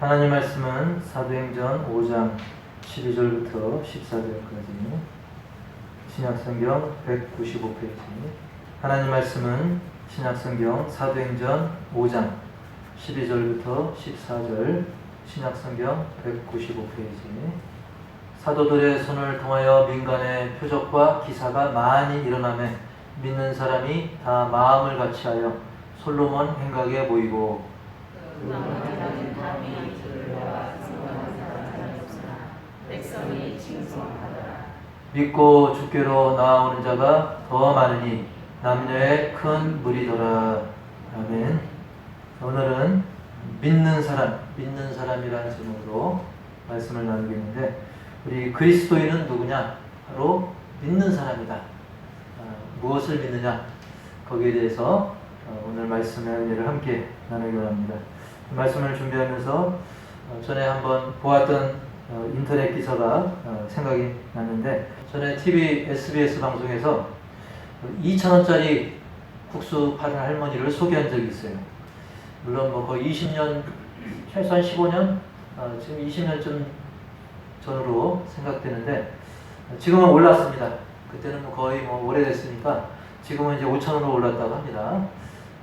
하나님 말씀은 사도행전 5장 12절부터 14절까지 신약성경 195페이지. 하나님 말씀은 신약성경 사도행전 5장 12절부터 14절 신약성경 195페이지. 사도들의 손을 통하여 민간의 표적과 기사가 많이 일어나매 믿는 사람이 다 마음을 같이하여 솔로몬 행각에 모이고 믿고 주께로 나아오는 자가 더 많으니 남녀의 큰 무리더라. 아멘. 오늘은 믿는 사람이라는 제목으로 말씀을 나누겠는데, 우리 그리스도인은 누구냐? 바로 믿는 사람이다. 무엇을 믿느냐? 거기에 대해서 오늘 말씀의 은혜를 함께 나누기 원합니다. 말씀을 준비하면서 전에 한번 보았던 인터넷 기사가 생각이 났는데, 전에 TV SBS 방송에서 2,000원짜리 국수 파는 할머니를 소개한 적이 있어요. 물론 뭐 거의 20년, 최소한 15년, 지금 20년쯤 전으로 생각되는데, 지금은 올랐습니다. 그때는 거의 오래됐으니까 지금은 이제 5,000원으로 올랐다고 합니다.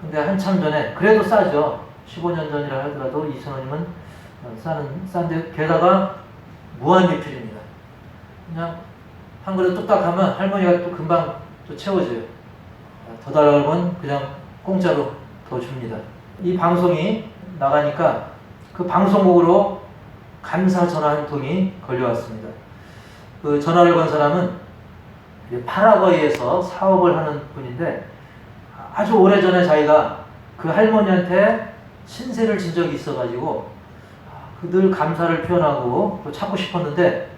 근데 한참 전에, 그래도 싸죠. 15년 전이라 하더라도 2,000원이면 싼데, 게다가 무한리필입니다. 그냥 한 그릇 뚝딱 하면 할머니가 또 금방 또 채워져요. 더 달라고 하면 그냥 공짜로 더 줍니다. 이 방송이 나가니까 그 방송국으로 감사 전화 한 통이 걸려왔습니다. 그 전화를 건 사람은 파라과이에서 사업을 하는 분인데, 아주 오래전에 자기가 그 할머니한테 신세를 진 적이 있어가지고 늘 감사를 표현하고 또 찾고 싶었는데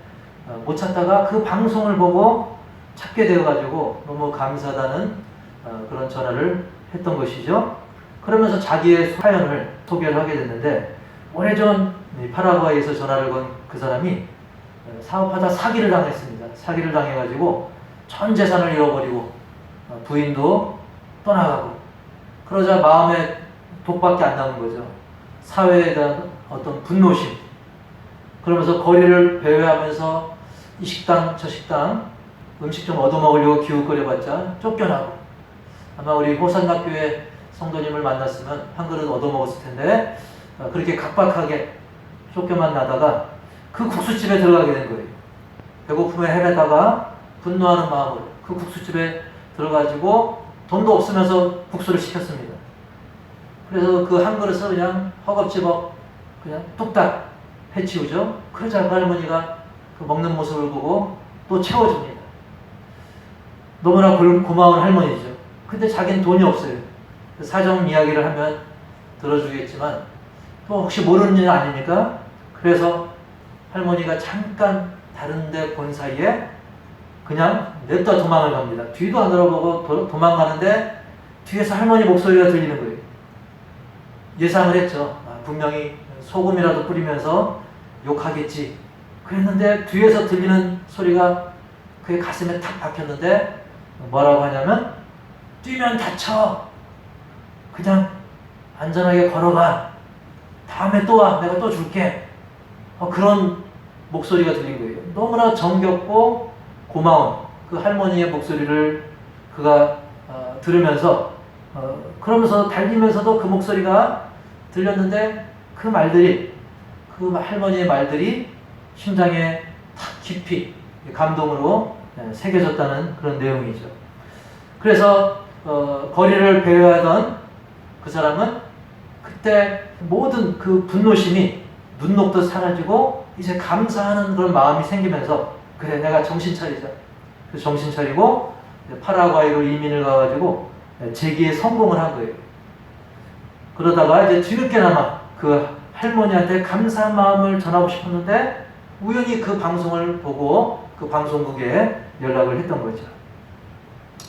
못 찾다가 그 방송을 보고 찾게 되어가지고 너무 감사하다는 그런 전화를 했던 것이죠. 그러면서 자기의 사연을 소개를 하게 됐는데, 오래전 파라과이에서 전화를 건 그 사람이 사업하다 사기를 당했습니다. 사기를 당해가지고 전 재산을 잃어버리고 부인도 떠나가고, 그러자 마음에 독밖에 안 남은 거죠. 사회에 대한 어떤 분노심. 그러면서 거리를 배회하면서 이 식당 저 식당 음식 좀 얻어먹으려고 기웃거려봤자 쫓겨나고, 아마 우리 호산학교에 성도님을 만났으면 한 그릇 얻어먹었을 텐데 그렇게 각박하게 쫓겨만 나다가 그 국수집에 들어가게 된 거예요. 배고픔에 헤매다가 분노하는 마음으로 그 국수집에 들어가지고 돈도 없으면서 국수를 시켰습니다. 그래서 그 한 그릇을 그냥 허겁지겁 그냥 뚝딱 해치우죠. 그러자 그 할머니가 그 먹는 모습을 보고 또 채워줍니다. 너무나 고마운 할머니죠. 근데 자기는 돈이 없어요. 사정 이야기를 하면 들어주겠지만 또 혹시 모르는 일 아닙니까? 그래서 할머니가 잠깐 다른 데 본 사이에 그냥 냅다 도망을 갑니다. 뒤도 안 돌아보고 도망가는데 뒤에서 할머니 목소리가 들리는 거예요. 예상을 했죠. 분명히 소금이라도 뿌리면서 욕하겠지. 그랬는데 뒤에서 들리는 소리가 그의 가슴에 탁 박혔는데 뭐라고 하냐면, 뛰면 다쳐. 그냥 안전하게 걸어가. 다음에 또 와. 내가 또 줄게. 그런 목소리가 들린 거예요. 너무나 정겹고 고마운 그 할머니의 목소리를 그가 들으면서 그러면서 달리면서도 그 목소리가 들렸는데, 그 말들이, 그 할머니의 말들이 심장에 탁 깊이 감동으로 새겨졌다는 그런 내용이죠. 그래서 거리를 배회하던 그 사람은 그때 모든 그 분노심이 눈 녹듯 사라지고 이제 감사하는 그런 마음이 생기면서, 그래 내가 정신 차리자. 그래서 정신 차리고 파라과이로 이민을 가가지고 재기에 성공을 한 거예요. 그러다가 이제 뒤늦게나마 그 할머니한테 감사한 마음을 전하고 싶었는데 우연히 그 방송을 보고 그 방송국에 연락을 했던 거죠.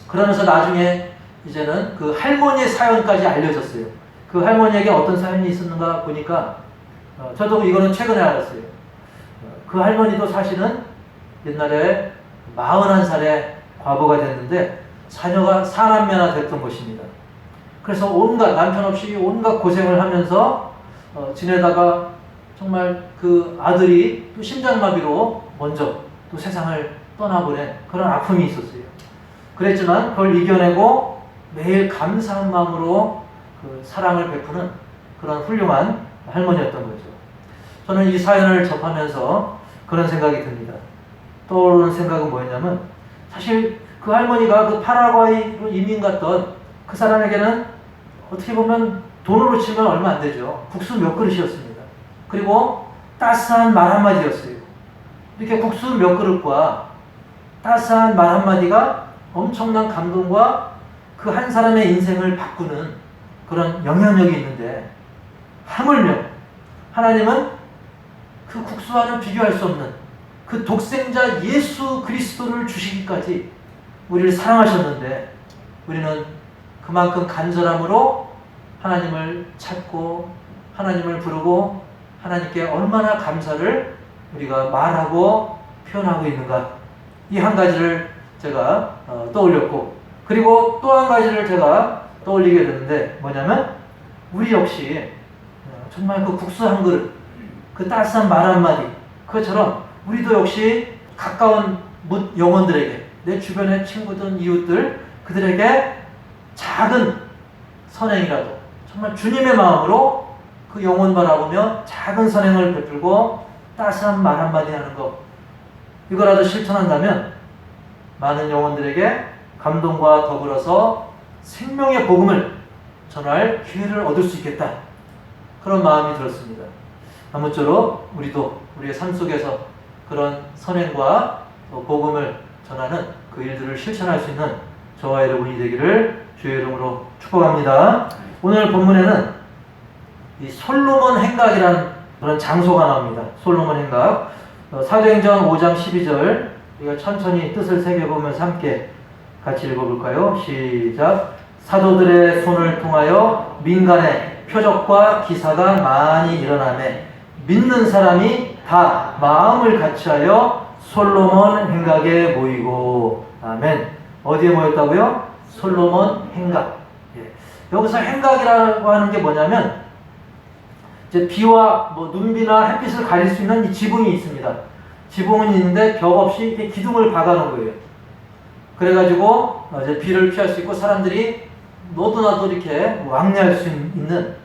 그러면서 나중에 이제는 그 할머니의 사연까지 알려졌어요. 그 할머니에게 어떤 사연이 있었는가 보니까 저도 이거는 최근에 알았어요. 그 할머니도 사실은 옛날에 41살에 과부가 됐는데 자녀가 4남매나 됐던 것입니다. 그래서 남편 없이 온갖 고생을 하면서 지내다가 정말 그 아들이 또 심장마비로 먼저 또 세상을 떠나보낸 그런 아픔이 있었어요. 그랬지만 그걸 이겨내고 매일 감사한 마음으로 그 사랑을 베푸는 그런 훌륭한 할머니였던 거죠. 저는 이 사연을 접하면서 그런 생각이 듭니다. 떠오르는 생각은 뭐였냐면, 사실 그 할머니가 그 파라과이로 이민 갔던 그 사람에게는 어떻게 보면 돈으로 치면 얼마 안 되죠. 국수 몇 그릇이었습니다. 그리고 따스한 말 한마디였어요. 이렇게 국수 몇 그릇과 따스한 말 한마디가 엄청난 감동과 그 한 사람의 인생을 바꾸는 그런 영향력이 있는데, 하물며 하나님은 그 국수와는 비교할 수 없는 그 독생자 예수 그리스도를 주시기까지 우리를 사랑하셨는데, 우리는 그만큼 간절함으로 하나님을 찾고 하나님을 부르고 하나님께 얼마나 감사를 우리가 말하고 표현하고 있는가, 이 한 가지를 제가 떠올렸고, 그리고 또 한 가지를 제가 떠올리게 되는데, 뭐냐면 우리 역시 정말 그 국수 한 그릇, 그 따스한 말 한마디, 그것처럼 우리도 역시 가까운 영혼들에게, 내 주변의 친구든 이웃들, 그들에게 작은 선행이라도 정말 주님의 마음으로 그 영혼 바라보며 작은 선행을 베풀고 따스한 말 한마디 하는 것, 이거라도 실천한다면 많은 영혼들에게 감동과 더불어서 생명의 복음을 전할 기회를 얻을 수 있겠다, 그런 마음이 들었습니다. 아무쪼록 우리도 우리의 삶 속에서 그런 선행과 복음을 전하는 그 일들을 실천할 수 있는 저와 여러분이 되기를 주의 이름으로 축복합니다. 오늘 본문에는 이 솔로몬 행각이라는 그런 장소가 나옵니다. 솔로몬 행각. 사도행전 5장 12절, 우리가 천천히 뜻을 새겨보면서 함께 같이 읽어볼까요? 시작. 사도들의 손을 통하여 민간에 표적과 기사가 많이 일어나매 믿는 사람이 다 마음을 같이하여 솔로몬 행각에 모이고. 아멘. 어디에 모였다고요? 솔로몬 행각. 예. 여기서 행각이라고 하는 게 뭐냐면, 이제 비와 눈비나 햇빛을 가릴 수 있는 이 지붕이 있습니다. 지붕은 있는데 벽 없이 이렇게 기둥을 박아놓은 거예요. 그래가지고 이제 비를 피할 수 있고 사람들이 너도나도 이렇게 왕래할 수 있는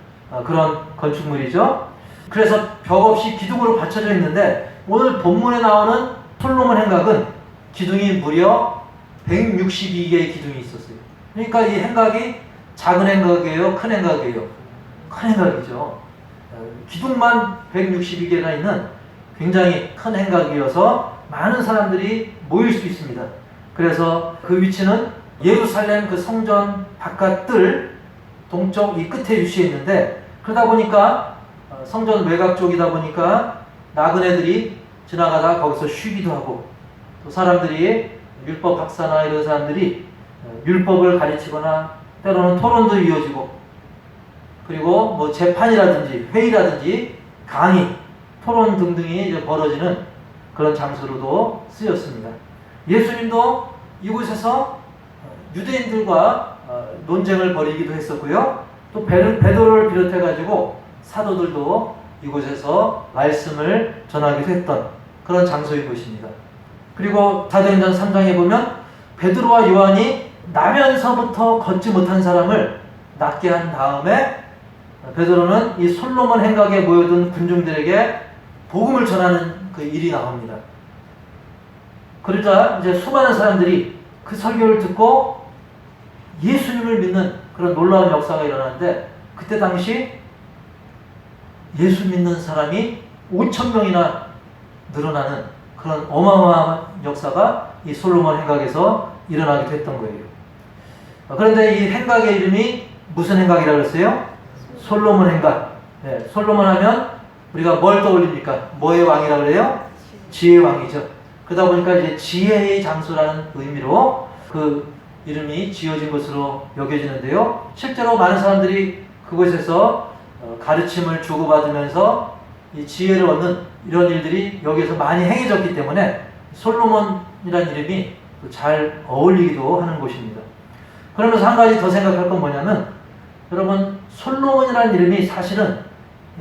그런 건축물이죠. 그래서 벽 없이 기둥으로 받쳐져 있는데, 오늘 본문에 나오는 솔로몬 행각은 기둥이 무려 162개의 기둥이 있었어요. 그러니까 이 행각이 작은 행각이에요? 큰 행각이에요? 큰 행각이죠. 기둥만 162개나 있는 굉장히 큰 행각이어서 많은 사람들이 모일 수 있습니다. 그래서 그 위치는 예루살렘 그 성전 바깥 뜰 동쪽 이 끝에 위치해 있는데, 그러다 보니까 성전 외곽 쪽이다 보니까 나그네들이 지나가다가 거기서 쉬기도 하고, 또 사람들이 율법 박사나 이런 사람들이 율법을 가르치거나 때로는 토론도 이어지고, 그리고 재판이라든지 회의라든지 강의, 토론 등등이 이제 벌어지는 그런 장소로도 쓰였습니다. 예수님도 이곳에서 유대인들과 논쟁을 벌이기도 했었고요. 또 베드로를 비롯해가지고 사도들도 이곳에서 말씀을 전하기도 했던 그런 장소인 것입니다. 그리고 사도행전 3장에 보면 베드로와 요한이 나면서부터 걷지 못한 사람을 낫게 한 다음에 베드로는 이 솔로몬 행각에 모여든 군중들에게 복음을 전하는 그 일이 나옵니다. 그러자 이제 수많은 사람들이 그 설교를 듣고 예수님을 믿는 그런 놀라운 역사가 일어나는데, 그때 당시 예수 믿는 사람이 5,000명이나 늘어나는 그런 어마어마한 역사가 이 솔로몬 행각에서 일어나기도 했던 거예요. 그런데 이 행각의 이름이 무슨 행각이라고 했어요? 솔로몬 행각. 네, 솔로몬 하면 우리가 뭘 떠올립니까? 뭐의 왕이라고 그래요? 지혜의 왕이죠. 그러다 보니까 이제 지혜의 장소라는 의미로 그 이름이 지어진 것으로 여겨지는데요. 실제로 많은 사람들이 그곳에서 가르침을 주고받으면서 이 지혜를 얻는 이런 일들이 여기에서 많이 행해졌기 때문에 솔로몬이라는 이름이 잘 어울리기도 하는 곳입니다. 그러면서 한 가지 더 생각할 건 뭐냐면, 여러분, 솔로몬이라는 이름이 사실은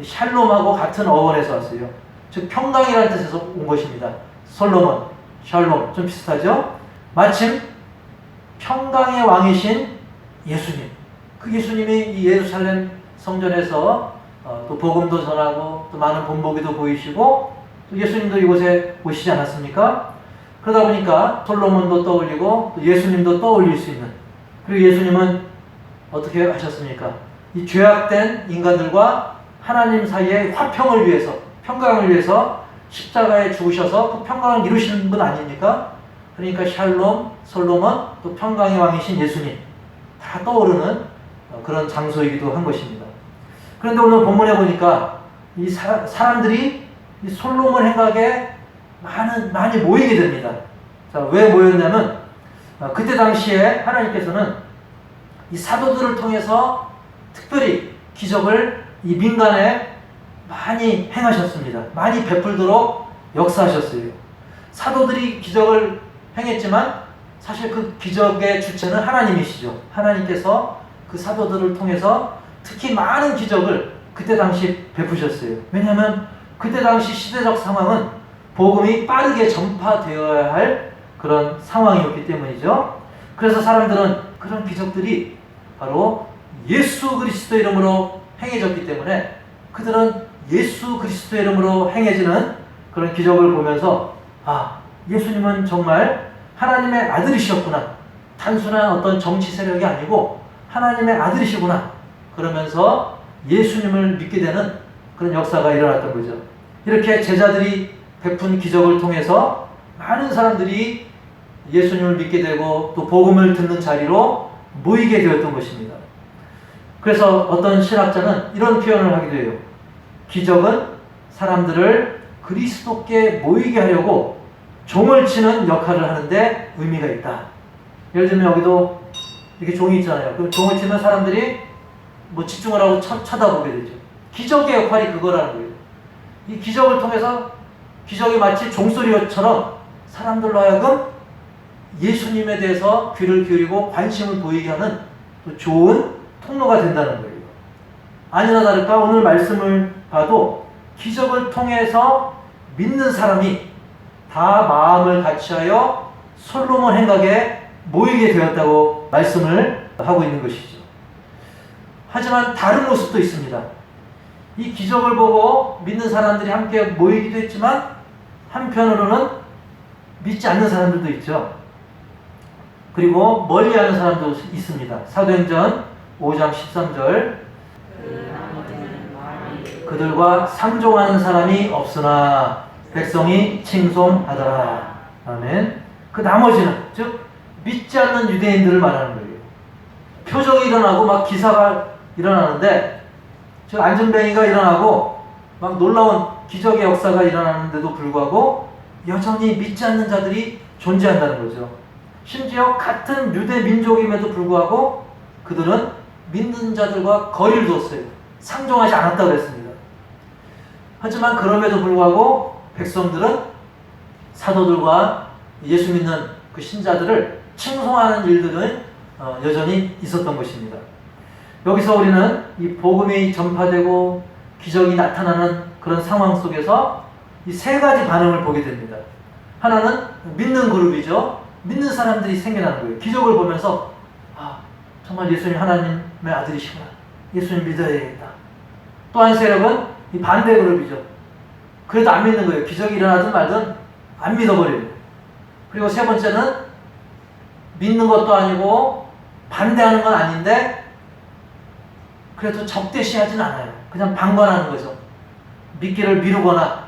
샬롬하고 같은 어원에서 왔어요. 즉 평강이라는 뜻에서 온 것입니다. 솔로몬, 샬롬 좀 비슷하죠? 마침 평강의 왕이신 예수님, 그 예수님이 이 예루살렘 성전에서 또 복음도 전하고 또 많은 본보기도 보이시고 또 예수님도 이곳에 오시지 않았습니까? 그러다 보니까 솔로몬도 떠올리고 또 예수님도 떠올릴 수 있는, 그리고 예수님은 어떻게 하셨습니까? 이 죄악된 인간들과 하나님 사이의 화평을 위해서, 평강을 위해서 십자가에 죽으셔서 그 평강을 이루시는 분 아닙니까? 그러니까 샬롬, 솔로몬, 또 평강의 왕이신 예수님 다 떠오르는 그런 장소이기도 한 것입니다. 그런데 오늘 본문에 보니까 이 사람들이 이 솔로몬 행각에 많이 모이게 됩니다. 자, 왜 모였냐면 그때 당시에 하나님께서는 이 사도들을 통해서 특별히 기적을 이 민간에 많이 행하셨습니다. 많이 베풀도록 역사하셨어요. 사도들이 기적을 행했지만 사실 그 기적의 주체는 하나님이시죠. 하나님께서 그 사도들을 통해서 특히 많은 기적을 그때 당시 베푸셨어요. 왜냐하면 그때 당시 시대적 상황은 복음이 빠르게 전파되어야 할 그런 상황이었기 때문이죠. 그래서 사람들은 그런 기적들이 바로 예수 그리스도 이름으로 행해졌기 때문에 그들은 예수 그리스도 이름으로 행해지는 그런 기적을 보면서 예수님은 정말 하나님의 아들이셨구나. 단순한 어떤 정치 세력이 아니고 하나님의 아들이시구나. 그러면서 예수님을 믿게 되는 그런 역사가 일어났던 거죠. 이렇게 제자들이 베푼 기적을 통해서 많은 사람들이 예수님을 믿게 되고 또 복음을 듣는 자리로 모이게 되었던 것입니다. 그래서 어떤 신학자는 이런 표현을 하기도 해요. 기적은 사람들을 그리스도께 모이게 하려고 종을 치는 역할을 하는데 의미가 있다. 예를 들면 여기도 이렇게 종이 있잖아요. 그럼 종을 치면 사람들이 집중을 하고 쳐다보게 되죠. 기적의 역할이 그거라는 거예요. 이 기적을 통해서 기적이 마치 종소리처럼 사람들로 하여금 예수님에 대해서 귀를 기울이고 관심을 보이게 하는 또 좋은 통로가 된다는 거예요. 아니나 다를까 오늘 말씀을 봐도 기적을 통해서 믿는 사람이 다 마음을 같이하여 솔로몬 행각에 모이게 되었다고 말씀을 하고 있는 것이죠. 하지만 다른 모습도 있습니다. 이 기적을 보고 믿는 사람들이 함께 모이기도 했지만 한편으로는 믿지 않는 사람들도 있죠. 그리고 멀리하는 사람도 있습니다. 사도행전 5장 13절 그들과 상종하는 사람이 없으나 백성이 칭송하더라. 아멘. 그 나머지는 즉 믿지 않는 유대인들을 말하는 거예요. 표적이 일어나고 막 기사가 일어나는데 즉 안전뱅이가 일어나고 막 놀라운 기적의 역사가 일어나는데도 불구하고 여전히 믿지 않는 자들이 존재한다는 거죠. 심지어 같은 유대 민족임에도 불구하고 그들은 믿는 자들과 거리를 뒀어요. 상종하지 않았다고 했습니다. 하지만 그럼에도 불구하고 백성들은 사도들과 예수 믿는 그 신자들을 칭송하는 일들은 여전히 있었던 것입니다. 여기서 우리는 이 복음이 전파되고 기적이 나타나는 그런 상황 속에서 이 세 가지 반응을 보게 됩니다. 하나는 믿는 그룹이죠. 믿는 사람들이 생겨나는 거예요. 기적을 보면서 정말 예수님 하나님의 아들이시구나. 예수님 믿어야 되겠다. 또 한 세력은 이 반대 그룹이죠. 그래도 안 믿는 거예요. 기적이 일어나든 말든 안 믿어버려요. 그리고 세 번째는 믿는 것도 아니고 반대하는 건 아닌데 그래도 적대시하진 않아요. 그냥 방관하는 거죠. 믿기를 미루거나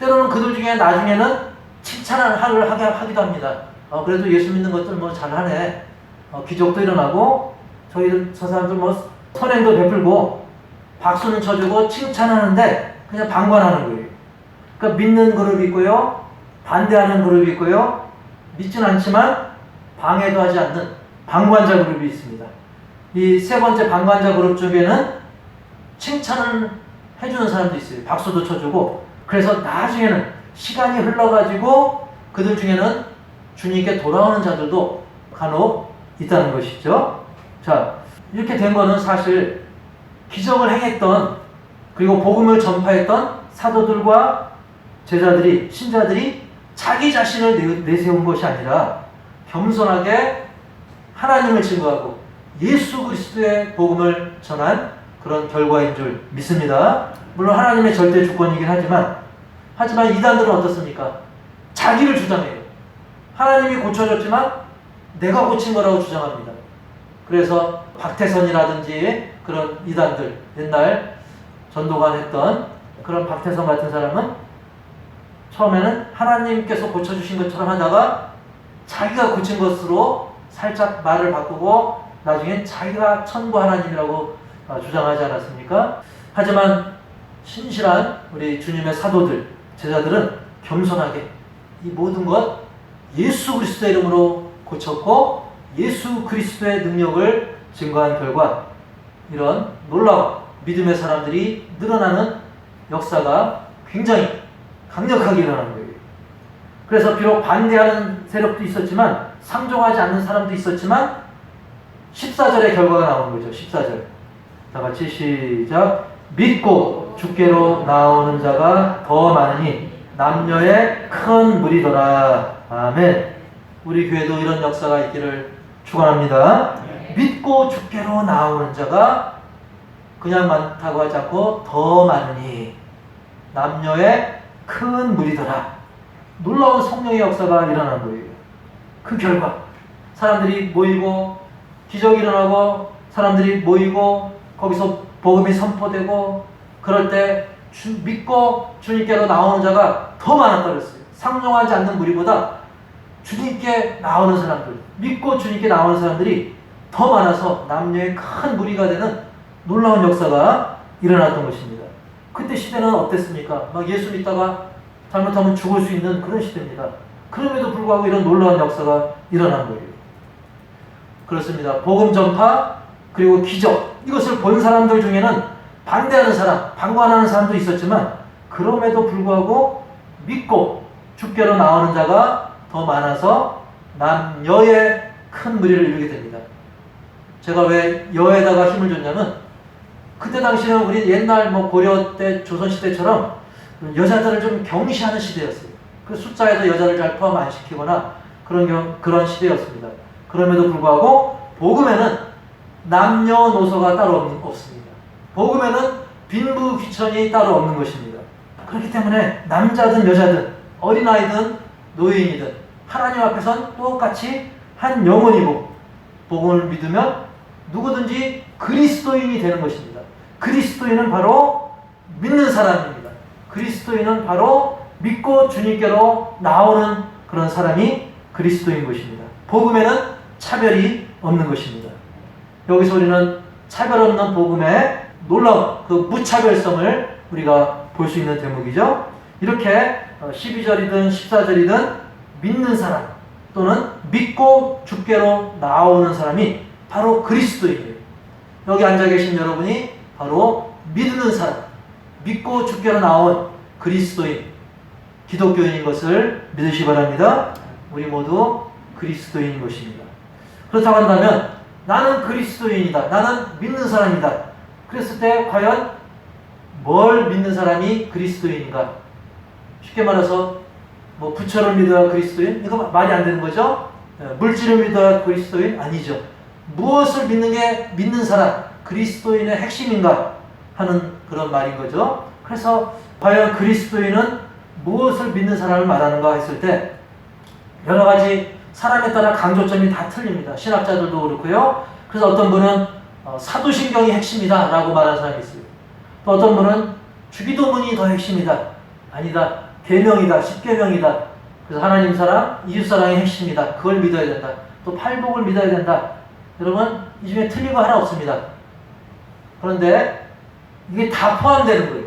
때로는 그들 중에 나중에는 칭찬을 하기도 합니다. 그래도 예수 믿는 것들 잘하네. 기적도 일어나고 저 사람들 선행도 베풀고 박수는 쳐주고 칭찬하는데 그냥 방관하는 거예요. 그러니까 믿는 그룹이 있고요. 반대하는 그룹이 있고요. 믿지는 않지만 방해도 하지 않는 방관자 그룹이 있습니다. 이 세 번째 방관자 그룹 중에는 칭찬을 해주는 사람도 있어요. 박수도 쳐주고. 그래서 나중에는 시간이 흘러가지고 그들 중에는 주님께 돌아오는 자들도 간혹 있다는 것이죠. 자, 이렇게 된 거는 사실 기적을 행했던 그리고 복음을 전파했던 사도들과 제자들이, 신자들이 자기 자신을 내세운 것이 아니라 겸손하게 하나님을 증거하고 예수 그리스도의 복음을 전한 그런 결과인 줄 믿습니다. 물론 하나님의 절대 주권이긴 하지만 이단들은 어떻습니까? 자기를 주장해요. 하나님이 고쳐줬지만 내가 고친 거라고 주장합니다. 그래서 박태선이라든지 그런 이단들, 옛날 전도관 했던 그런 박태선 같은 사람은 처음에는 하나님께서 고쳐주신 것처럼 하다가 자기가 고친 것으로 살짝 말을 바꾸고 나중엔 자기가 천부 하나님이라고 주장하지 않았습니까? 하지만 신실한 우리 주님의 사도들, 제자들은 겸손하게 이 모든 것 예수 그리스도의 이름으로 고쳤고 예수 그리스도의 능력을 증거한 결과 이런 놀라운 믿음의 사람들이 늘어나는 역사가 굉장히 강력하게 일어난 거예요. 그래서 비록 반대하는 세력도 있었지만 상종하지 않는 사람도 있었지만 14절의 결과가 나오는 거죠. 14절. 다 같이 시작. 믿고 주께로 나오는 자가 더 많으니 남녀의 큰 무리더라. 아멘. 우리 교회도 이런 역사가 있기를 축원합니다. 믿고 주께로 나오는 자가 그냥 많다고 하지 않고 더 많으니 남녀의 큰 무리더라. 놀라운 성령의 역사가 일어난 거예요. 그 결과 사람들이 모이고 기적이 일어나고 사람들이 모이고 거기서 복음이 선포되고 그럴 때 믿고 주님께로 나오는 자가 더 많았다고 그랬어요. 상종하지 않는 무리보다 주님께 나오는 사람들, 믿고 주님께 나오는 사람들이 더 많아서 남녀의 큰 무리가 되는 놀라운 역사가 일어났던 것입니다. 그때 시대는 어땠습니까? 막 예수 믿다가 잘못하면 죽을 수 있는 그런 시대입니다. 그럼에도 불구하고 이런 놀라운 역사가 일어난 거예요. 그렇습니다. 복음 전파 그리고 기적 이것을 본 사람들 중에는 반대하는 사람, 방관하는 사람도 있었지만 그럼에도 불구하고 믿고 주께로 나오는 자가 더 많아서 남여의 큰 무리를 이루게 됩니다. 제가 왜 여에다가 힘을 줬냐면 그때 당시는 우리 옛날 고려 때 조선시대처럼 여자들을 좀 경시하는 시대였어요. 그 숫자에도 여자를 잘 포함 안 시키거나 그런 시대였습니다. 그럼에도 불구하고 복음에는 남녀노소가 따로 없습니다. 복음에는 빈부귀천이 따로 없는 것입니다. 그렇기 때문에 남자든 여자든 어린아이든 노인이든 하나님 앞에선 똑같이 한 영혼이고 복음을 믿으면 누구든지 그리스도인이 되는 것입니다. 그리스도인은 바로 믿는 사람입니다. 그리스도인은 바로 믿고 주님께로 나오는 그런 사람이 그리스도인 것입니다. 복음에는 차별이 없는 것입니다. 여기서 우리는 차별 없는 복음의 놀라운 그 무차별성을 우리가 볼 수 있는 대목이죠. 이렇게 12절이든 14절이든 믿는 사람 또는 믿고 주께로 나오는 사람이 바로 그리스도인이에요. 여기 앉아 계신 여러분이 바로 믿는 사람, 믿고 주께로 나온 그리스도인, 기독교인인 것을 믿으시기 바랍니다. 우리 모두 그리스도인인 것입니다. 그렇다고 한다면 나는 그리스도인이다. 나는 믿는 사람이다. 그랬을 때 과연 뭘 믿는 사람이 그리스도인인가? 쉽게 말해서 부처를 믿어야 그리스도인? 이거 말이 안 되는 거죠? 물질을 믿어야 그리스도인? 아니죠. 무엇을 믿는 게 믿는 사람, 그리스도인의 핵심인가 하는 그런 말인 거죠. 그래서 과연 그리스도인은 무엇을 믿는 사람을 말하는가 했을 때 여러 가지 사람에 따라 강조점이 다 틀립니다. 신학자들도 그렇고요. 그래서 어떤 분은 사도신경이 핵심이다 라고 말하는 사람이 있어요. 또 어떤 분은 주기도문이 더 핵심이다. 아니다. 계명이다. 십계명이다. 그래서 하나님 사랑, 이웃 사랑이 핵심이다. 그걸 믿어야 된다. 또 팔복을 믿어야 된다. 여러분 이 중에 틀린 거 하나 없습니다. 그런데 이게 다 포함되는 거예요.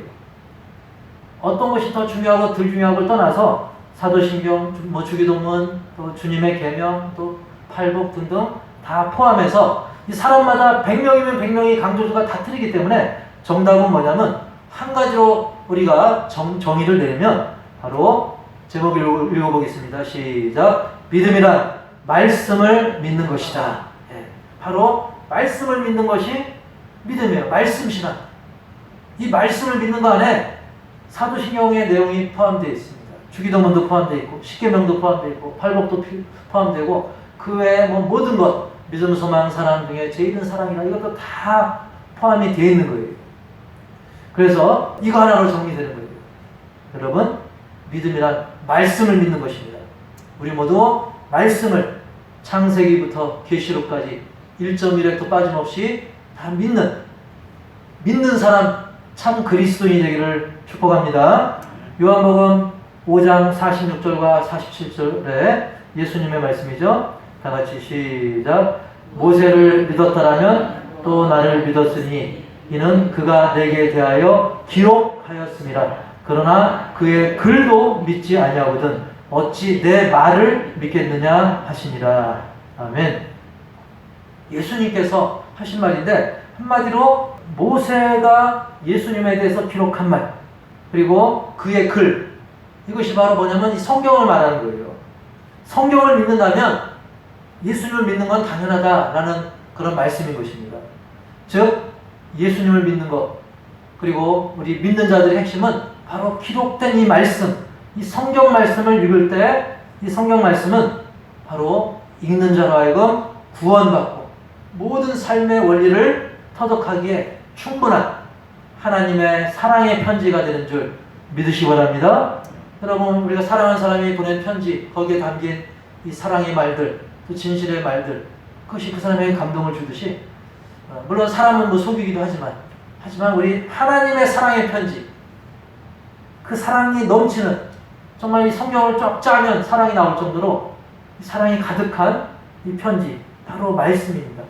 어떤 것이 더 중요하고 덜 중요하고를 떠나서 사도신경, 주기도문, 또 주님의 계명, 또 팔복 등등 다 포함해서 이 사람마다 100명이면 100명이 강조도가 다 틀리기 때문에 정답은 뭐냐면 한 가지로 우리가 정의를 내리면 바로 제목을 읽어보겠습니다. 시작. 믿음이란 말씀을 믿는 것이다. 바로 말씀을 믿는 것이 믿음이에요. 말씀 신앙. 이 말씀을 믿는 거 안에 사도신경의 내용이 포함되어 있습니다. 주기도문도 포함되어 있고 십계명도 포함되어 있고 팔복도 포함되고 그 외에 뭐 모든 것, 믿음, 소망, 사랑 중에 제일 큰 사랑이나 이것도 다 포함이 되어 있는 거예요. 그래서 이거 하나로 정리되는 거예요. 여러분, 믿음이란 말씀을 믿는 것입니다. 우리 모두 말씀을 창세기부터 계시록까지 1.1획도 빠짐없이 다 믿는 사람 참 그리스도인이 되기를 축복합니다. 요한복음 5장 46절과 47절에 예수님의 말씀이죠. 다 같이 시작. 모세를 믿었다라면 또 나를 믿었으니 이는 그가 내게 대하여 기록하였습니다. 그러나 그의 글도 믿지 아니하거든 어찌 내 말을 믿겠느냐 하시니라. 아멘. 예수님께서 하신 말인데 한마디로 모세가 예수님에 대해서 기록한 말 그리고 그의 글 이것이 바로 뭐냐면 이 성경을 말하는 거예요. 성경을 믿는다면 예수님을 믿는 건 당연하다라는 그런 말씀인 것입니다. 즉 예수님을 믿는 것 그리고 우리 믿는 자들의 핵심은 바로 기록된 이 말씀 이 성경 말씀을 읽을 때 이 성경 말씀은 바로 읽는 자로 하여금 구원받고 모든 삶의 원리를 터득하기에 충분한 하나님의 사랑의 편지가 되는 줄 믿으시기 바랍니다. 여러분 우리가 사랑하는 사람이 보낸 편지 거기에 담긴 이 사랑의 말들 또 진실의 말들 그것이 그 사람에게 감동을 주듯이 물론 사람은 뭐 속이기도 하지만 우리 하나님의 사랑의 편지 그 사랑이 넘치는 정말 이 성경을 쫙 짜면 사랑이 나올 정도로 사랑이 가득한 이 편지 바로 말씀입니다.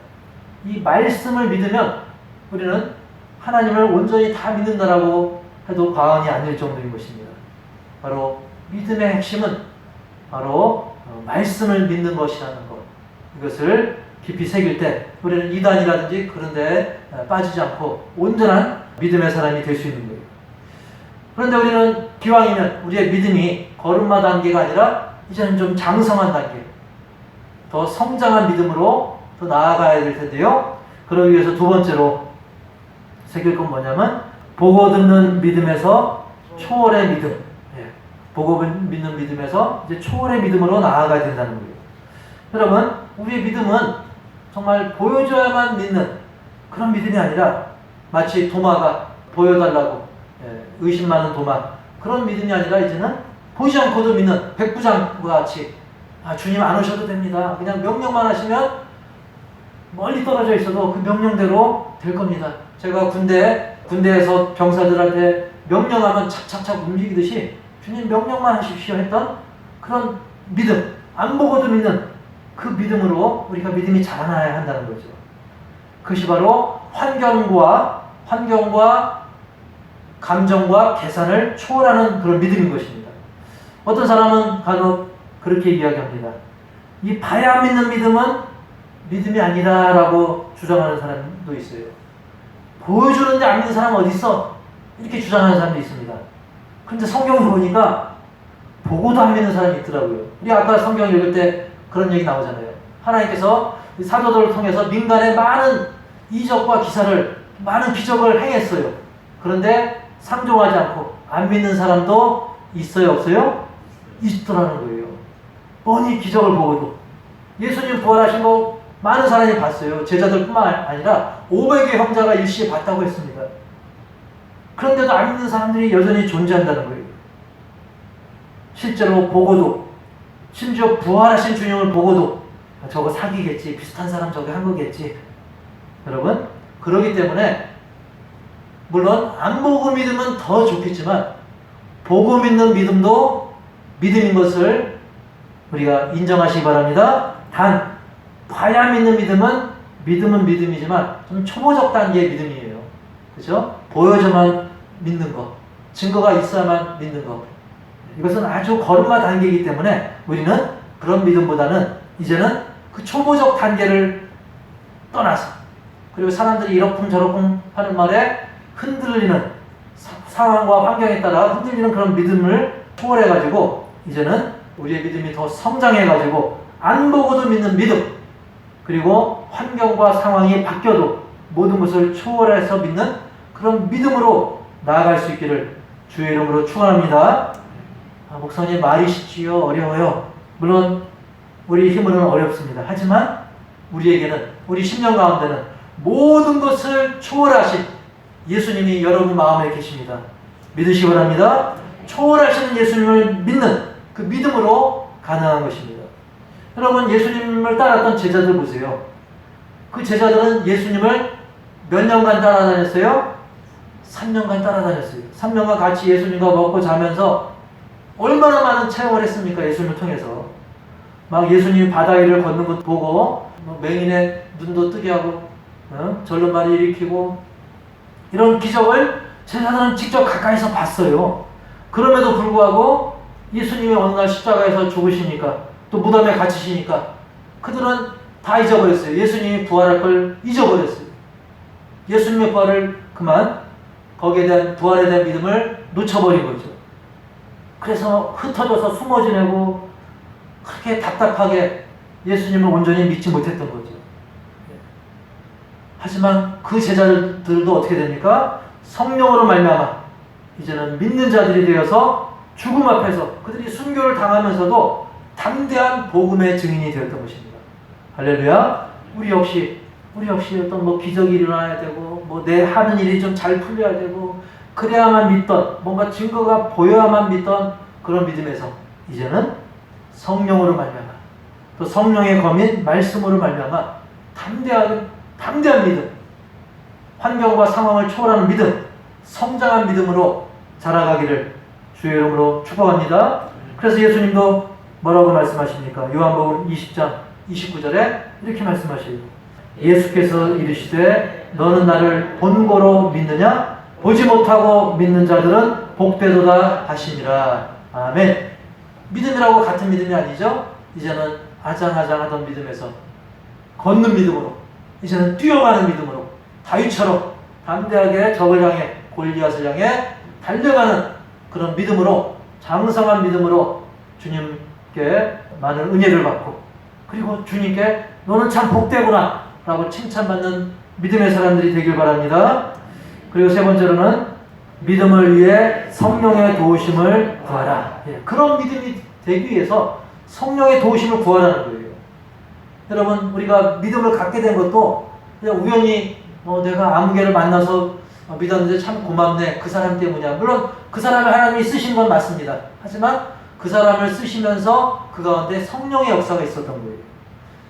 이 말씀을 믿으면 우리는 하나님을 온전히 다 믿는다라고 해도 과언이 아닐 정도인 것입니다. 바로 믿음의 핵심은 바로 말씀을 믿는 것이라는 것. 이것을 깊이 새길 때 우리는 이단이라든지 그런 데 빠지지 않고 온전한 믿음의 사람이 될 수 있는 거예요. 그런데 우리는 기왕이면 우리의 믿음이 걸음마 단계가 아니라 이제는 좀 장성한 단계, 더 성장한 믿음으로 더 나아가야 될 텐데요. 그러기 위해서 두 번째로 새길 건 뭐냐면 보고 듣는 믿음에서 초월의 믿음. 보고 믿는 믿음에서 이제 초월의 믿음으로 나아가야 된다는 거예요. 여러분, 우리의 믿음은 정말 보여줘야만 믿는 그런 믿음이 아니라 마치 도마가 보여달라고 의심 많은 도마 그런 믿음이 아니라 이제는 보이지 않고도 믿는 백부장과 같이 주님 안 오셔도 됩니다. 그냥 명령만 하시면 멀리 떨어져 있어도 그 명령대로 될 겁니다. 제가 군대에서 병사들한테 명령하면 착착착 움직이듯이 주님 명령만 하십시오 했던 그런 믿음, 안 보고도 믿는 그 믿음으로 우리가 믿음이 자라나야 한다는 거죠. 그것이 바로 환경과 감정과 계산을 초월하는 그런 믿음인 것입니다. 어떤 사람은 간혹 그렇게 이야기합니다. 이 봐야 믿는 믿음은 믿음이 아니다라고 주장하는 사람도 있어요. 보여주는데 안 믿는 사람은 어디 있어? 이렇게 주장하는 사람도 있습니다. 그런데 성경을 보니까 보고도 안 믿는 사람이 있더라고요. 우리 아까 성경 읽을 때 그런 얘기 나오잖아요. 하나님께서 사도들을 통해서 민간에 많은 이적과 많은 기적을 행했어요. 그런데 상종하지 않고 안 믿는 사람도 있어요, 없어요? 있더라는 거예요. 뻔히 기적을 보고도. 예수님 부활하신 거 많은 사람이 봤어요. 제자들뿐만 아니라 500의 형제가 일시에 봤다고 했습니다. 그런데도 안 믿는 사람들이 여전히 존재한다는 거예요. 실제로 보고도, 심지어 부활하신 주님을 보고도 저거 사기겠지, 비슷한 사람 저거 한 거겠지. 여러분, 그러기 때문에 물론 안 보고 믿으면 더 좋겠지만 보고 믿는 믿음도 믿음인 것을 우리가 인정하시기 바랍니다. 단 봐야 믿는 믿음은 믿음이지만 좀 초보적 단계의 믿음이에요. 그렇죠? 보여줘만 믿는 것, 증거가 있어야만 믿는 것. 이것은 아주 걸음마 단계이기 때문에 우리는 그런 믿음보다는 이제는 그 초보적 단계를 떠나서 그리고 사람들이 이러쿵저러쿵 하는 말에 흔들리는 상황과 환경에 따라 흔들리는 그런 믿음을 초월해가지고 이제는 우리의 믿음이 더 성장해가지고 안 보고도 믿는 믿음 그리고 환경과 상황이 바뀌어도 모든 것을 초월해서 믿는 그런 믿음으로 나아갈 수 있기를 주의 이름으로 축원합니다. 목사님 말이 쉽지요? 어려워요? 물론 우리 힘으로는 어렵습니다. 하지만 우리에게는, 우리 심령 가운데는 모든 것을 초월하신 예수님이 여러분 마음에 계십니다. 믿으시기 바랍니다. 초월하시는 예수님을 믿는 그 믿음으로 가능한 것입니다. 여러분, 예수님을 따랐던 제자들 보세요. 그 제자들은 예수님을 몇 년간 따라다녔어요? 3년간 따라다녔어요. 3년간 같이 예수님과 먹고 자면서 얼마나 많은 체험을 했습니까? 예수님을 통해서. 막 예수님이 바다 위를 걷는 것 보고 맹인의 눈도 뜨게 하고 절름발이 일으키고 이런 기적을 제자들은 직접 가까이서 봤어요. 그럼에도 불구하고 예수님이 어느 날 십자가에서 죽으시니까 또 무덤에 갇히시니까 그들은 다 잊어버렸어요. 예수님이 부활할 걸 잊어버렸어요. 예수님의 부활을 그만 거기에 대한 부활에 대한 믿음을 놓쳐버린 거죠. 그래서 흩어져서 숨어 지내고 그렇게 답답하게 예수님을 온전히 믿지 못했던 거죠. 하지만 그 제자들도 어떻게 됩니까? 성령으로 말미암아 이제는 믿는 자들이 되어서 죽음 앞에서 그들이 순교를 당하면서도 담대한 복음의 증인이 되었던 것입니다. 할렐루야. 우리 역시 어떤 기적이 일어나야 되고 내 하는 일이 좀 잘 풀려야 되고 그래야만 믿던, 뭔가 증거가 보여야만 믿던 그런 믿음에서 이제는 성령으로 말미암아 또 성령의 검인 말씀으로 말미암아 담대한 믿음, 환경과 상황을 초월하는 믿음, 성장한 믿음으로 자라가기를 주의 이름으로 축복합니다. 그래서 예수님도 뭐라고 말씀하십니까? 요한복음 20장 29절에 이렇게 말씀하시요. 예수께서 이르시되 너는 나를 본고로 믿느냐? 보지 못하고 믿는 자들은 복되도다 하시니라. 아멘. 믿음이라고 같은 믿음이 아니죠? 이제는 아장아장하던 믿음에서 걷는 믿음으로, 이제는 뛰어가는 믿음으로 다윗처럼 담대하게 적을 향해, 골리앗을 향해 달려가는 그런 믿음으로, 장성한 믿음으로 주님께 많은 은혜를 받고, 그리고 주님께 너는 참 복되구나 라고 칭찬받는 믿음의 사람들이 되길 바랍니다. 그리고 세 번째로는 믿음을 위해 성령의 도우심을 구하라. 그런 믿음이 되기 위해서 성령의 도우심을 구하라는 거예요. 여러분, 우리가 믿음을 갖게 된 것도 그냥 우연히 내가 아무개를 만나서 믿었는데 참 고맙네, 그 사람 때문이야. 물론 그 사람을 하나님이 쓰신 건 맞습니다. 하지만 그 사람을 쓰시면서 그 가운데 성령의 역사가 있었던 거예요.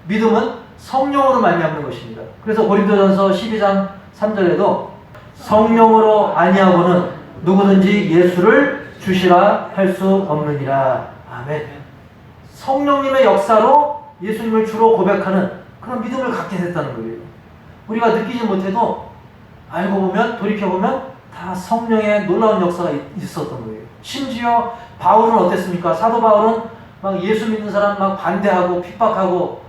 믿음은 성령으로 말미암는 것입니다. 그래서 고린도전서 12장 3절에도 성령으로 아니하고는 누구든지 예수를 주시라 할 수 없느니라. 아멘. 성령님의 역사로 예수님을 주로 고백하는 그런 믿음을 갖게 됐다는 거예요. 우리가 느끼지 못해도 알고 보면, 돌이켜보면 다 성령의 놀라운 역사가 있었던 거예요. 심지어 바울은 어땠습니까? 사도 바울은 막 예수 믿는 사람 막 반대하고 핍박하고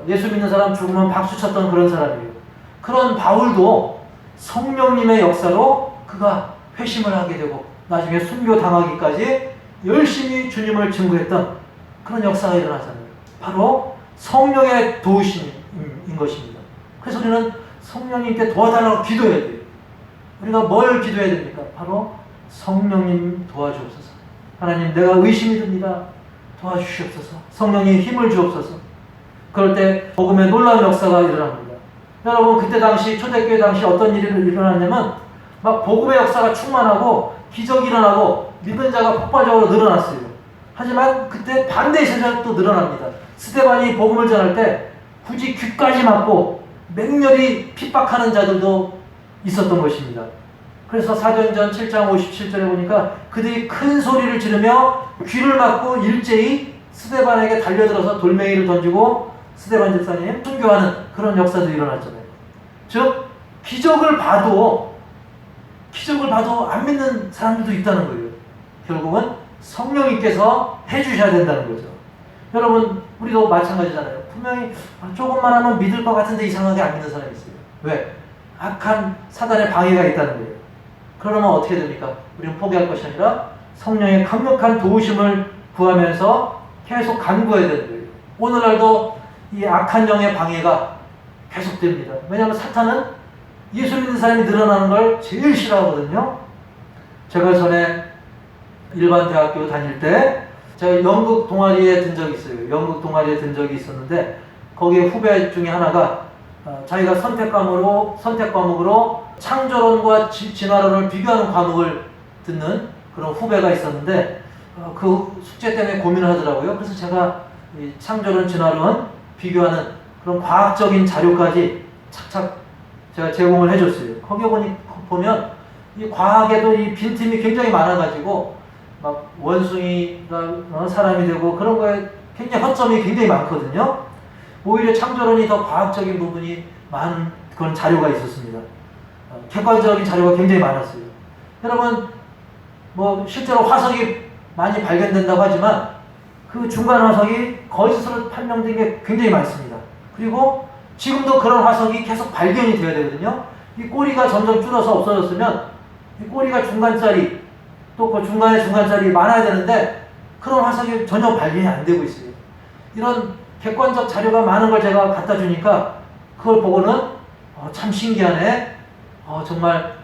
예수 믿는 사람 죽으면 박수 쳤던 그런 사람이에요. 그런 바울도 성령님의 역사로 그가 회심을 하게 되고 나중에 순교 당하기까지 열심히 주님을 증거했던 그런 역사가 일어나잖아요. 바로 성령의 도우심인 것입니다. 그래서 우리는 성령님께 도와달라고 기도해야 돼요. 우리가 뭘 기도해야 됩니까? 바로 성령님 도와주옵소서. 하나님, 내가 의심이 듭니다. 도와주시옵소서. 성령님 힘을 주옵소서. 그럴 때 복음의 놀라운 역사가 일어납니다. 여러분, 그때 당시 초대교회 당시 어떤 일이 일어났냐면 막 복음의 역사가 충만하고 기적이 일어나고 믿는 자가 폭발적으로 늘어났어요. 하지만 그때 반대의 세력도 늘어납니다. 스데반이 복음을 전할 때 굳이 귀까지 막고 맹렬히 핍박하는 자들도 있었던 것입니다. 그래서 사도행전 7장 57절에 보니까 그들이 큰 소리를 지르며 귀를 막고 일제히 스데반에게 달려들어서 돌멩이를 던지고 스데반 집사님 순교하는 그런 역사도 일어났잖아요. 즉 기적을 봐도 안 믿는 사람들도 있다는 거예요. 결국은 성령님께서 해주셔야 된다는 거죠. 여러분, 우리도 마찬가지잖아요. 분명히 조금만 하면 믿을 것 같은데 이상하게 안 믿는 사람이 있어요. 왜? 악한 사단의 방해가 있다는 거예요. 그러면 어떻게 됩니까? 우리는 포기할 것이 아니라 성령의 강력한 도우심을 구하면서 계속 간구해야 되는 거예요. 오늘날도 이 악한 영의 방해가 계속됩니다. 왜냐하면 사탄은 예수 믿는 사람이 늘어나는 걸 제일 싫어하거든요. 제가 전에 일반 대학교 다닐 때 제가 연극 동아리에 든 적이 있어요. 연극 동아리에 든 적이 있었는데 거기에 후배 중에 하나가 자기가 선택 과목으로 창조론과 진화론을 비교하는 과목을 듣는 그런 후배가 있었는데 그 숙제 때문에 고민을 하더라고요. 그래서 제가 이 창조론, 진화론 비교하는 그런 과학적인 자료까지 착착 제가 제공을 해줬어요. 거기에 보면 이 과학에도 이 빈틈이 굉장히 많아가지고 막 원숭이가 사람이 되고 그런 거에 굉장히 허점이 굉장히 많거든요. 오히려 창조론이 더 과학적인 부분이 많은 그런 자료가 있었습니다. 객관적인 자료가 굉장히 많았어요. 여러분 뭐 실제로 화석이 많이 발견된다고 하지만 그 중간 화석이 거짓으로 판명된 게 굉장히 많습니다. 그리고 지금도 그런 화석이 계속 발견이 되어야 되거든요. 이 꼬리가 점점 줄어서 없어졌으면 이 꼬리가 중간짜리 또 그 중간짜리 많아야 되는데 그런 화석이 전혀 발견이 안 되고 있어요. 이런 객관적 자료가 많은 걸 제가 갖다 주니까 그걸 보고는 참 신기하네. 정말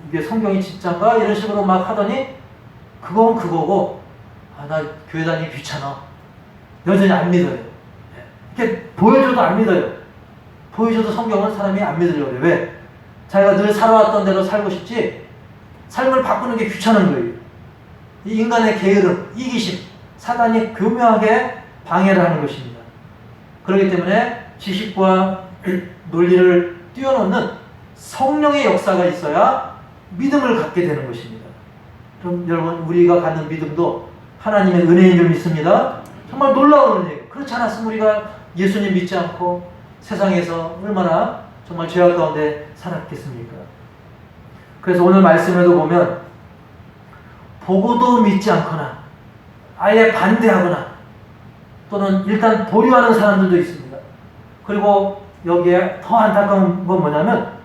이게 성경이 진짠가? 이런 식으로 막 하더니 그건 그거고 나 교회 다니기 귀찮아. 여전히 안 믿어요. 이렇게 보여줘도 안 믿어요. 보여줘도 성경은 사람이 안 믿으려고 그래요. 왜? 자기가 늘 살아왔던 대로 살고 싶지 삶을 바꾸는 게 귀찮은 거예요. 이 인간의 게으름, 이기심, 사단이 교묘하게 방해를 하는 것입니다. 그렇기 때문에 지식과 논리를 뛰어넘는 성령의 역사가 있어야 믿음을 갖게 되는 것입니다. 그럼 여러분 우리가 갖는 믿음도 하나님의 은혜인 줄 믿습니다. 정말 놀라운 은혜예요. 그렇지 않았으면 우리가 예수님 믿지 않고 세상에서 얼마나 정말 죄악 가운데 살았겠습니까? 그래서 오늘 말씀에도 보면 보고도 믿지 않거나 아예 반대하거나 또는 일단 보류하는 사람들도 있습니다. 그리고 여기에 더 안타까운 건 뭐냐면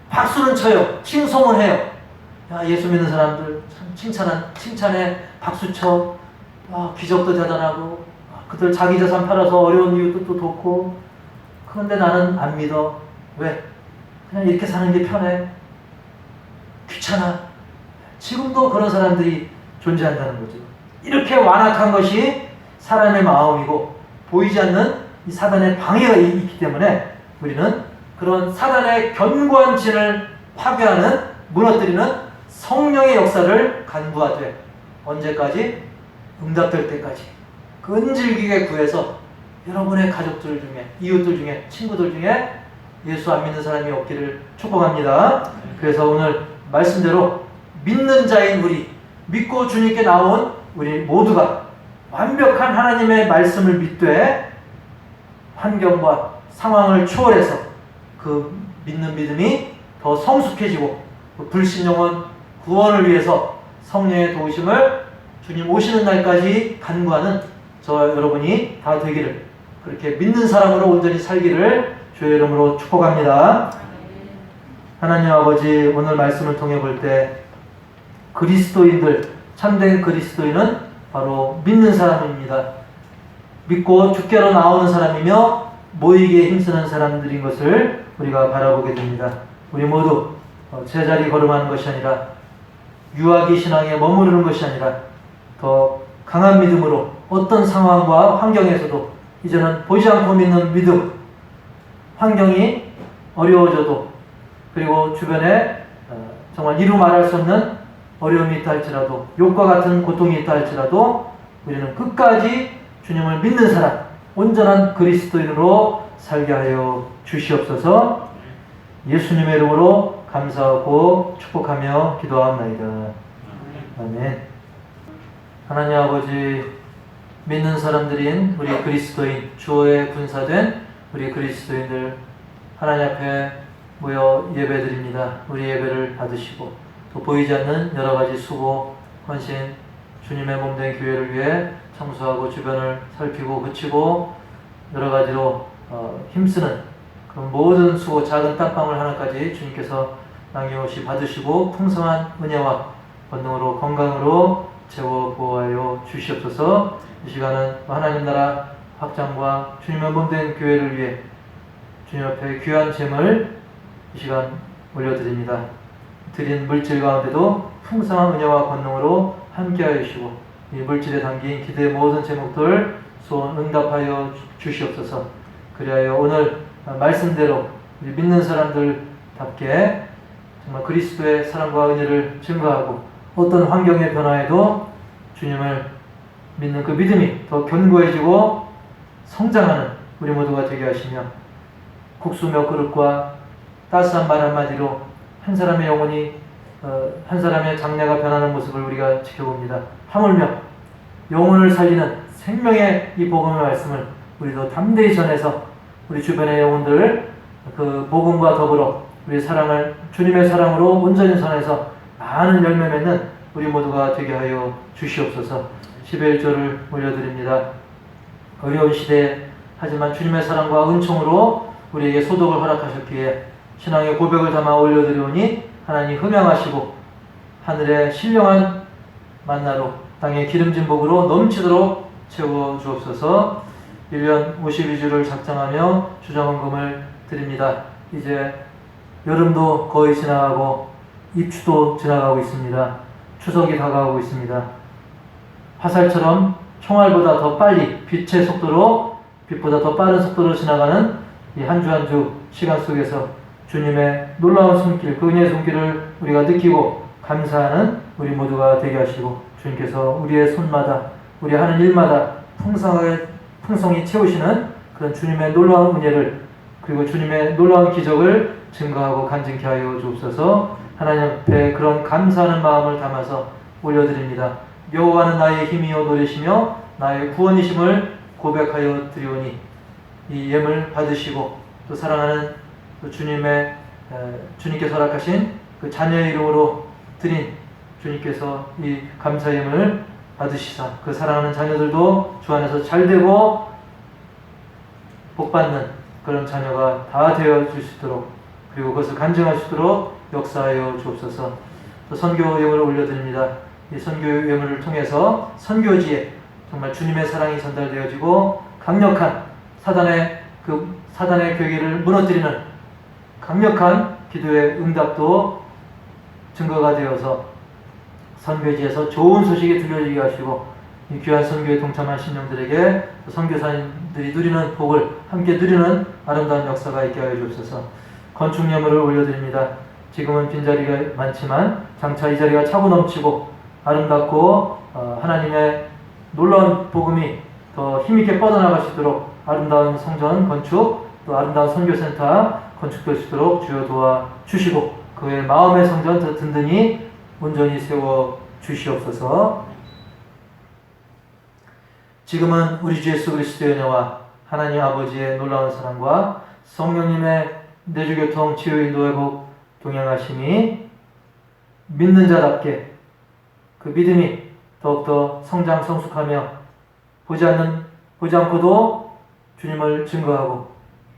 박수는 쳐요. 칭송은 해요. 야, 예수 믿는 사람들 참 칭찬에 박수 쳐. 기적도 대단하고 그들 자기 재산 팔아서 어려운 이웃도 돕고. 그런데 나는 안 믿어. 왜? 그냥 이렇게 사는 게 편해. 귀찮아. 지금도 그런 사람들이 존재한다는 거죠. 이렇게 완악한 것이 사람의 마음이고 보이지 않는 이 사단의 방해가 있기 때문에 우리는 그런 사단의 견고한 진을 파괴하는, 무너뜨리는 성령의 역사를 간구하되 언제까지? 응답될 때까지 끈질기게 구해서 여러분의 가족들 중에, 이웃들 중에, 친구들 중에 예수 안 믿는 사람이 없기를 축복합니다. 그래서 오늘 말씀대로 믿는 자인 우리, 믿고 주님께 나온 우리 모두가 완벽한 하나님의 말씀을 믿되 환경과 상황을 초월해서 그 믿는 믿음이 더 성숙해지고 그 불신 영혼 구원을 위해서 성령의 도우심을 주님 오시는 날까지 간구하는 저 여러분이 다 되기를, 그렇게 믿는 사람으로 온전히 살기를 주의 이름으로 축복합니다. 하나님 아버지, 오늘 말씀을 통해 볼 때 그리스도인들, 참된 그리스도인은 바로 믿는 사람입니다. 믿고 주께로 나오는 사람이며 모이기에 힘쓰는 사람들인 것을 우리가 바라보게 됩니다. 우리 모두 제자리 걸음하는 것이 아니라 유아기 신앙에 머무르는 것이 아니라 더 강한 믿음으로 어떤 상황과 환경에서도 이제는 보이지 않고 믿는 믿음, 환경이 어려워져도 그리고 주변에 정말 이루 말할 수 없는 어려움이 있다 할지라도, 욕과 같은 고통이 있다 할지라도 우리는 끝까지 주님을 믿는 사람, 온전한 그리스도인으로 살게 하여 주시옵소서. 예수님의 이름으로 감사하고 축복하며 기도하옵나이다. 아멘. 하나님 아버지, 믿는 사람들인 우리 그리스도인, 주의 군사된 우리 그리스도인들 하나님 앞에 모여 예배드립니다. 우리 예배를 받으시고 또 보이지 않는 여러 가지 수고, 헌신, 주님의 몸된 교회를 위해 청소하고 주변을 살피고 그치고 여러 가지로 힘쓰는 그 모든 수고, 작은 땀방울 하나까지 주님께서 남김없이 받으시고 풍성한 은혜와 권능으로 건강으로 채워 보호하여 주시옵소서. 이 시간은 하나님 나라 확장과 주님의 몸된 교회를 위해 주님 앞에 귀한 제물 이 시간 올려드립니다. 드린 물질 가운데도 풍성한 은혜와 권능으로 함께하여 주시고 이 물질에 담긴 기도의 모든 제목들 소원 응답하여 주시옵소서. 그리하여 오늘 말씀대로 우리 믿는 사람들답게 정말 그리스도의 사랑과 은혜를 증거하고 어떤 환경의 변화에도 주님을 믿는 그 믿음이 더 견고해지고 성장하는 우리 모두가 되게 하시며 국수 몇 그릇과 따스한 말 한마디로 한 사람의 영혼이 한 사람의 장래가 변하는 모습을 우리가 지켜봅니다. 하물며 영혼을 살리는 생명의 이 복음의 말씀을 우리도 담대히 전해서 우리 주변의 영혼들 그 복음과 더불어 우리 사랑을 주님의 사랑으로 온전히 전해서 많은 열매 맺는 우리 모두가 되게 하여 주시옵소서. 11조를 올려드립니다. 어려운 시대에 하지만 주님의 사랑과 은총으로 우리에게 소독을 허락하셨기에 신앙의 고백을 담아 올려드리오니 하나님 흠양하시고 하늘의 신령한 만나로 땅의 기름진 복으로 넘치도록 채워주옵소서. 1년 52주를 작정하며 주정헌금을 드립니다. 이제 여름도 거의 지나가고 입추도 지나가고 있습니다. 추석이 다가오고 있습니다. 화살처럼 총알보다 더 빨리 빛의 속도로 빛보다 더 빠른 속도로 지나가는 이 한 주 한 주 시간 속에서 주님의 놀라운 손길, 그 은혜의 손길을 우리가 느끼고 감사하는 우리 모두가 되게 하시고 주님께서 우리의 손마다 우리 하는 일마다 풍성히 채우시는 그런 주님의 놀라운 은혜를 그리고 주님의 놀라운 기적을 증거하고 간증케 하여 주옵소서. 하나님 앞에 그런 감사하는 마음을 담아서 올려드립니다. 여호와는 나의 힘이요 노래시며 나의 구원이심을 고백하여 드리오니 이 예물 받으시고 또 사랑하는 또 주님께서 허락하신 그 자녀의 이름으로 드린 주님께서 이 감사 예물을 받으시사 그 사랑하는 자녀들도 주 안에서 잘되고 복받는 그런 자녀가 다 되어질 수 있도록 그리고 그것을 간증할 수 있도록 역사하여 주옵소서. 또 선교 예물을 올려드립니다. 이 선교 예물을 통해서 선교지에 정말 주님의 사랑이 전달되어지고 강력한 사단의 괴계를 무너뜨리는 강력한 기도의 응답도 증거가 되어서 선교지에서 좋은 소식이 들려지게 하시고 이 귀한 선교에 동참한 신령들에게 선교사님들이 누리는 복을 함께 누리는 아름다운 역사가 있게 하여 주옵소서. 건축 예물을 올려드립니다. 지금은 빈자리가 많지만 장차 이 자리가 차고 넘치고 아름답고 하나님의 놀라운 복음이 더 힘있게 뻗어나갈 수 있도록 아름다운 성전 건축 또 아름다운 선교센터 건축될 수 있도록 주여 도와주시고 그의 마음의 성전 더 든든히 온전히 세워 주시옵소서. 지금은 우리 주 예수 그리스도의 은혜와 하나님 아버지의 놀라운 사랑과 성령님의 내주교통 치유인도 회복 동행하심이 믿는 자답게 그 믿음이 더욱더 성장 성숙하며 보지 않고도 주님을 증거하고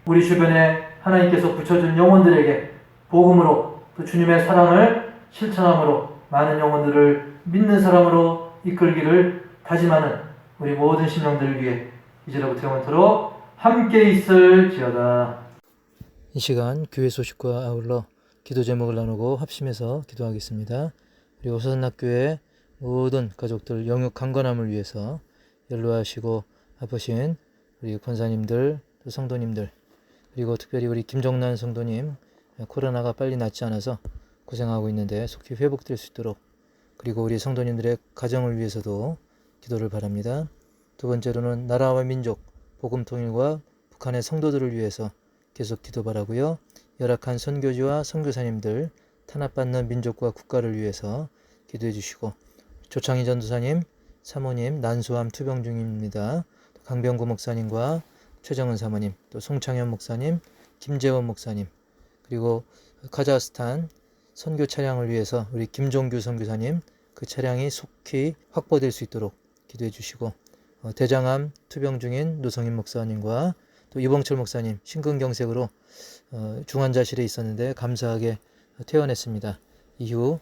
우리 주변에 하나님께서 붙여준 영혼들에게 복음으로 또 주님의 사랑을 실천함으로 많은 영혼들을 믿는 사람으로 이끌기를 다짐하는 우리 모든 신령들을 위해 이제로부터 영원토록 함께 있을지어다. 이 시간 교회 소식과 아울러 기도 제목을 나누고 합심해서 기도하겠습니다. 우리 오선학교의 모든 가족들 영육 강건함을 위해서 연로하시고 아프신 우리 권사님들 또 성도님들 그리고 특별히 우리 김정란 성도님 코로나가 빨리 낫지 않아서 고생하고 있는데 속히 회복될 수 있도록 그리고 우리 성도님들의 가정을 위해서도 기도를 바랍니다. 두 번째로는 나라와 민족 복음 통일과 북한의 성도들을 위해서 계속 기도 바라고요. 열악한 선교지와 선교사님들 탄압받는 민족과 국가를 위해서 기도해 주시고 조창희 전도사님, 사모님 난소암 투병 중입니다. 강병구 목사님과 최정은 사모님, 또 송창현 목사님, 김재원 목사님, 그리고 카자흐스탄 선교 차량을 위해서 우리 김종규 선교사님 그 차량이 속히 확보될 수 있도록 기도해 주시고 대장암 투병 중인 노성인 목사님과 또 이봉철 목사님 심근경색으로 중환자실에 있었는데 감사하게 퇴원했습니다. 이후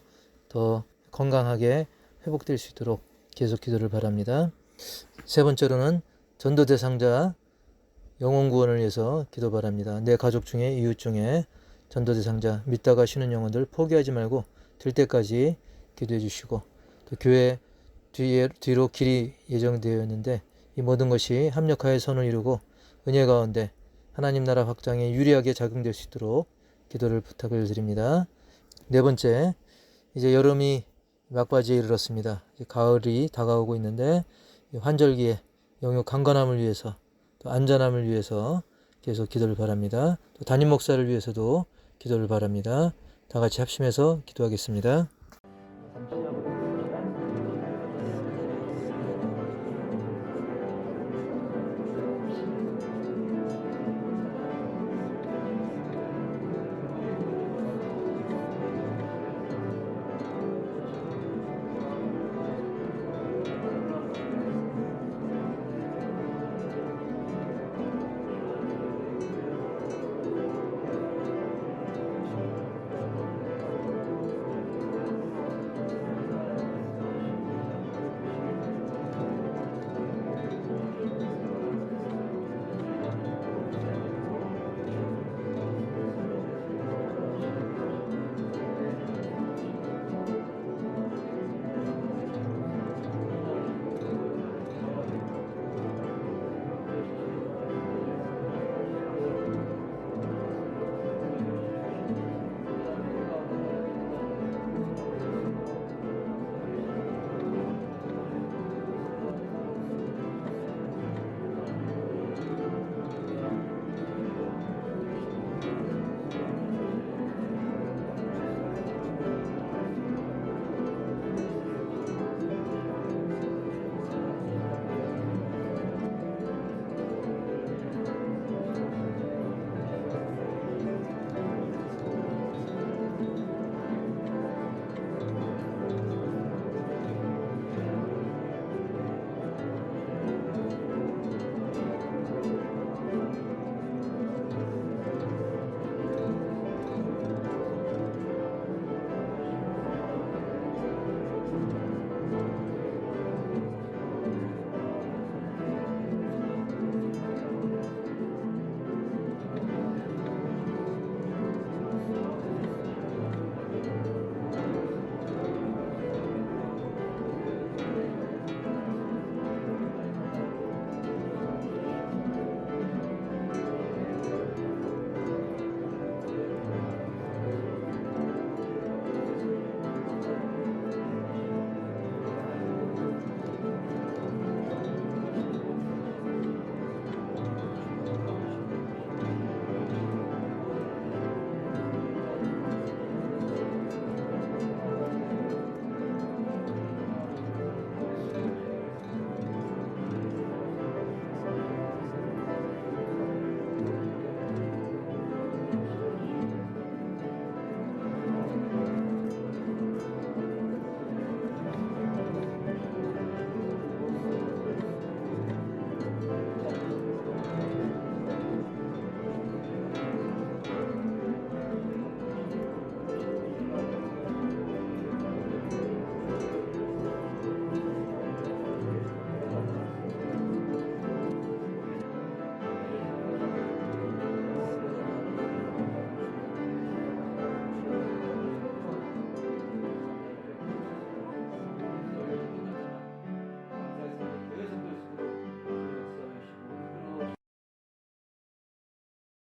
더 건강하게 회복될 수 있도록 계속 기도를 바랍니다. 세 번째로는 전도 대상자 영혼 구원을 위해서 기도 바랍니다. 내 가족 중에 이웃 중에 전도 대상자 믿다가 쉬는 영혼들 포기하지 말고 될 때까지 기도해 주시고, 또 교회 뒤로 길이 예정되어 있는데 이 모든 것이 합력하여 선을 이루고 은혜 가운데 하나님 나라 확장에 유리하게 작용될 수 있도록 기도를 부탁을 드립니다. 네 번째, 이제 여름이 막바지에 이르렀습니다. 이제 가을이 다가오고 있는데 환절기에 영육 강건함을 위해서, 또 안전함을 위해서 계속 기도를 바랍니다. 또 담임 목사를 위해서도 기도를 바랍니다. 다 같이 합심해서 기도하겠습니다.